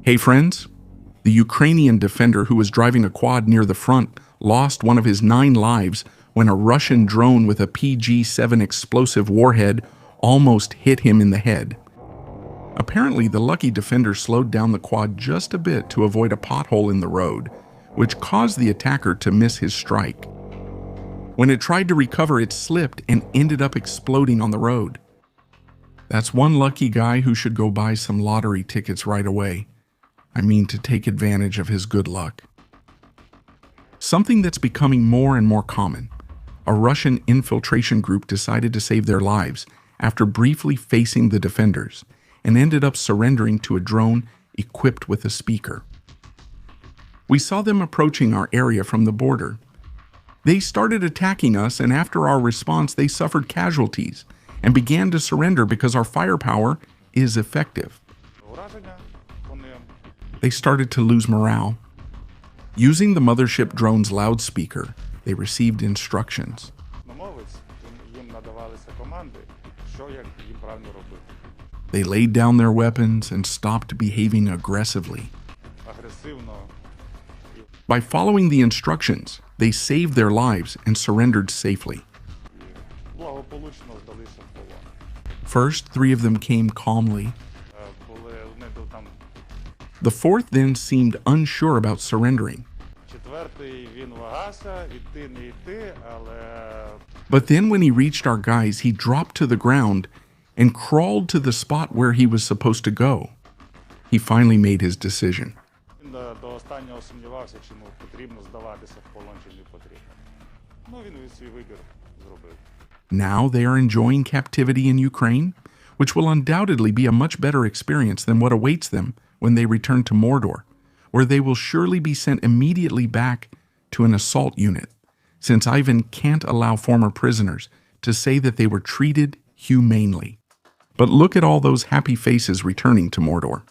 Hey friends, the Ukrainian defender who was driving a quad near the front lost one of his 9 lives when a Russian drone with a PG-7 explosive warhead almost hit him in the head. Apparently, the lucky defender slowed down the quad just a bit to avoid a pothole in the road, which caused the attacker to miss his strike. When it tried to recover, it slipped and ended up exploding on the road. That's one lucky guy who should go buy some lottery tickets right away. I mean, to take advantage of his good luck. Something that's becoming more and more common. A Russian infiltration group decided to save their lives after briefly facing the defenders and ended up surrendering to a drone equipped with a speaker. We saw them approaching our area from the border. They started attacking us, and after our response, they suffered casualties and began to surrender because our firepower is effective. They started to lose morale. Using the mothership drone's loudspeaker, they received instructions. They laid down their weapons and stopped behaving aggressively. By following the instructions, they saved their lives and surrendered safely. First, 3 of them came calmly. The 4th then seemed unsure about surrendering. But then when he reached our guys, he dropped to the ground and crawled to the spot where he was supposed to go. He finally made his decision. Now they are enjoying captivity in Ukraine, which will undoubtedly be a much better experience than what awaits them when they return to Mordor, where they will surely be sent immediately back to an assault unit, since Ivan can't allow former prisoners to say that they were treated humanely. But look at all those happy faces returning to Mordor.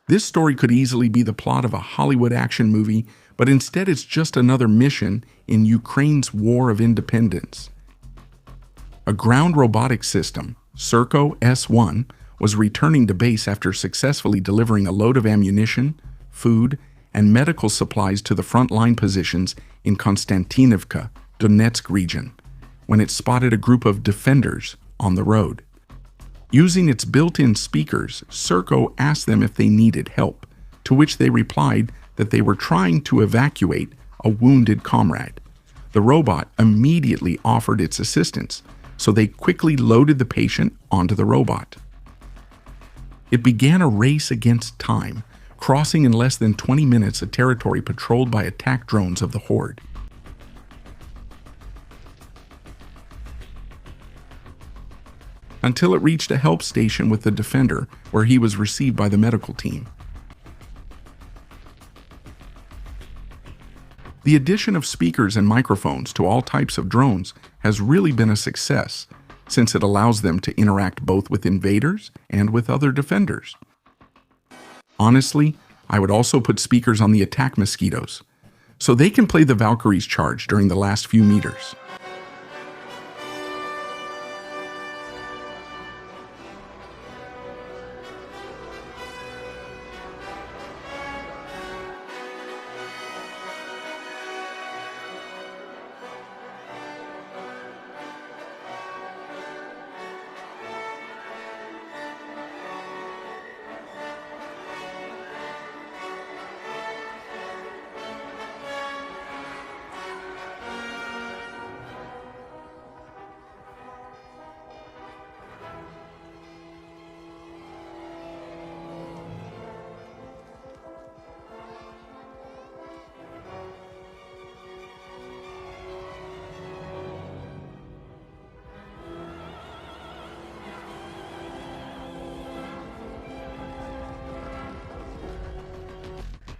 This story could easily be the plot of a Hollywood action movie, but instead it's just another mission in Ukraine's war of independence. A ground robotic system, Serco S-1, was returning to base after successfully delivering a load of ammunition, food, and medical supplies to the frontline positions in Konstantinivka, Donetsk region, when it spotted a group of defenders on the road. Using its built-in speakers, Serco asked them if they needed help, to which they replied that they were trying to evacuate a wounded comrade. The robot immediately offered its assistance, so they quickly loaded the patient onto the robot. It began a race against time, crossing in less than 20 minutes a territory patrolled by attack drones of the Horde. Until it reached a help station with the defender, where he was received by the medical team. The addition of speakers and microphones to all types of drones has really been a success, since it allows them to interact both with invaders and with other defenders. Honestly, I would also put speakers on the attack mosquitoes, so they can play the Valkyrie's charge during the last few meters.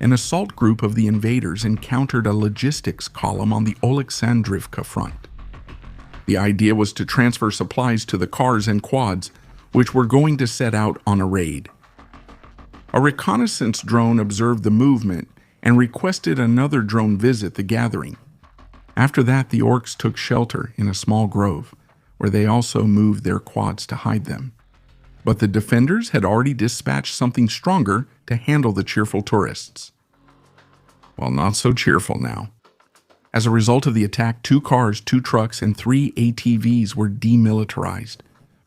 An assault group of the invaders encountered a logistics column on the Oleksandrivka front. The idea was to transfer supplies to the cars and quads, which were going to set out on a raid. A reconnaissance drone observed the movement and requested another drone visit the gathering. After that, the orcs took shelter in a small grove, where they also moved their quads to hide them. But the defenders had already dispatched something stronger to handle the cheerful tourists. Well, not so cheerful now. As a result of the attack, 2 cars, 2 trucks, and 3 ATVs were demilitarized.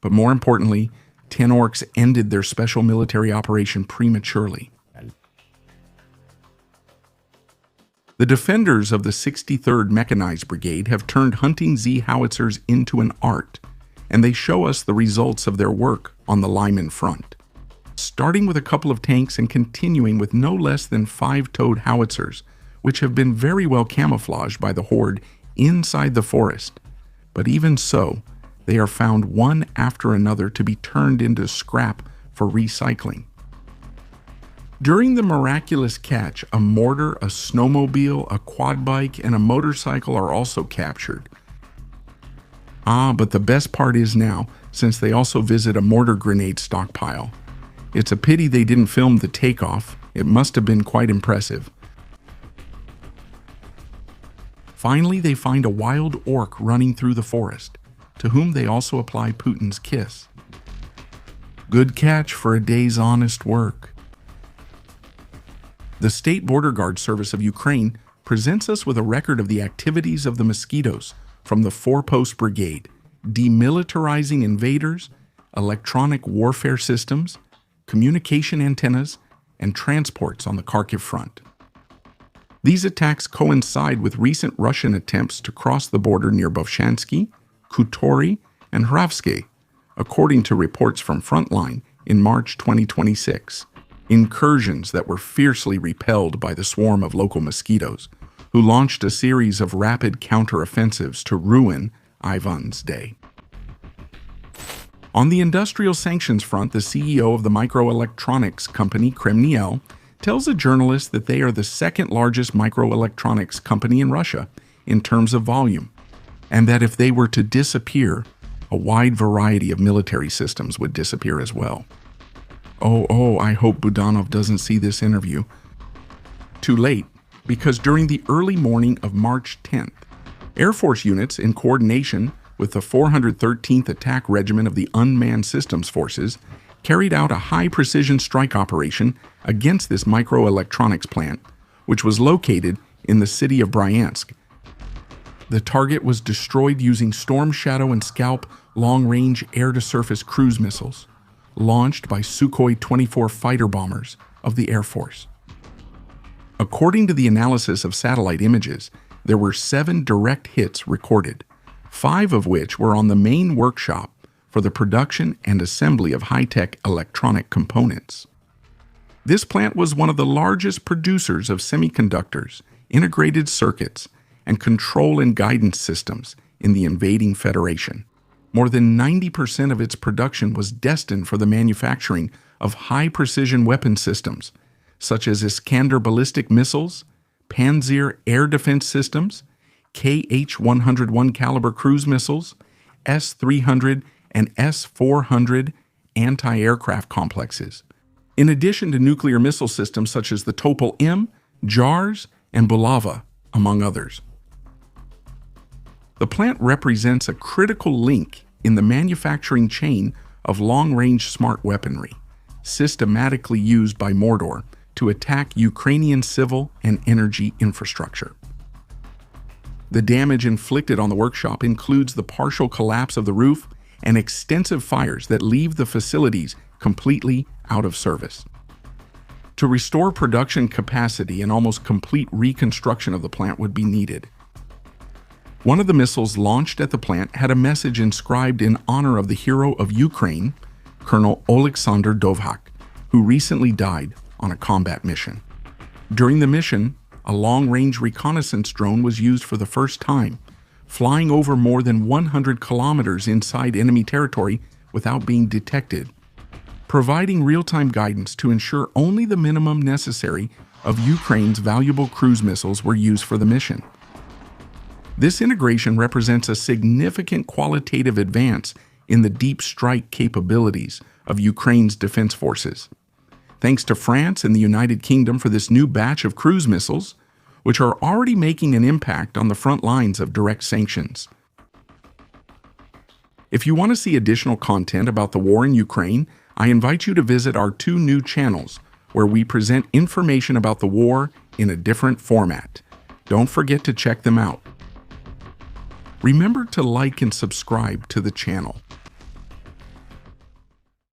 But more importantly, 10 orcs ended their special military operation prematurely. The defenders of the 63rd Mechanized Brigade have turned hunting Z howitzers into an art, and they show us the results of their work on the Lyman front. Starting with a couple of tanks and continuing with no less than 5-toed howitzers, which have been very well camouflaged by the Horde inside the forest. But even so, they are found one after another to be turned into scrap for recycling. During the miraculous catch, a mortar, a snowmobile, a quad bike, and a motorcycle are also captured. But the best part is now, since they also visit a mortar grenade stockpile. It's a pity they didn't film the takeoff. It must have been quite impressive. Finally, they find a wild orc running through the forest, to whom they also apply Putin's kiss. Good catch for a day's honest work. The State Border Guard Service of Ukraine presents us with a record of the activities of the mosquitoes from the Forpost Brigade, demilitarizing invaders, electronic warfare systems, communication antennas, and transports on the Kharkiv front. These attacks coincide with recent Russian attempts to cross the border near Bovshansky, Kutori, and Hravsky, according to reports from Frontline in March 2026. Incursions that were fiercely repelled by the swarm of local mosquitoes, who launched a series of rapid counteroffensives to ruin Ivan's day. On the industrial sanctions front, the CEO of the microelectronics company Kremniel tells a journalist that they are the second largest microelectronics company in Russia in terms of volume, and that if they were to disappear, a wide variety of military systems would disappear as well. I hope Budanov doesn't see this interview. Too late, because during the early morning of March 10th, Air Force units in coordination with the 413th Attack Regiment of the Unmanned Systems Forces carried out a high-precision strike operation against this microelectronics plant, which was located in the city of Bryansk. The target was destroyed using Storm Shadow and Scalp long-range air-to-surface cruise missiles, launched by Sukhoi 24 fighter bombers of the Air Force. According to the analysis of satellite images, there were 7 direct hits recorded, 5 of which were on the main workshop for the production and assembly of high-tech electronic components. This plant was one of the largest producers of semiconductors, integrated circuits, and control and guidance systems in the invading Federation. More than 90% of its production was destined for the manufacturing of high-precision weapon systems, such as Iskander ballistic missiles, Panzer air defense systems, KH-101 caliber cruise missiles, S-300 and S-400 anti-aircraft complexes, in addition to nuclear missile systems such as the Topol-M, JARS, and Bulava, among others. The plant represents a critical link in the manufacturing chain of long-range smart weaponry, systematically used by Mordor to attack Ukrainian civil and energy infrastructure. The damage inflicted on the workshop includes the partial collapse of the roof and extensive fires that leave the facilities completely out of service. To restore production capacity, an almost complete reconstruction of the plant would be needed. One of the missiles launched at the plant had a message inscribed in honor of the hero of Ukraine, Colonel Oleksandr Dovhak, who recently died on a combat mission. During the mission, a long-range reconnaissance drone was used for the first time, flying over more than 100 kilometers inside enemy territory without being detected, providing real-time guidance to ensure only the minimum necessary of Ukraine's valuable cruise missiles were used for the mission. This integration represents a significant qualitative advance in the deep strike capabilities of Ukraine's defense forces. Thanks to France and the United Kingdom for this new batch of cruise missiles, which are already making an impact on the front lines of direct sanctions. If you want to see additional content about the war in Ukraine, I invite you to visit our 2 new channels where we present information about the war in a different format. Don't forget to check them out. Remember to like and subscribe to the channel.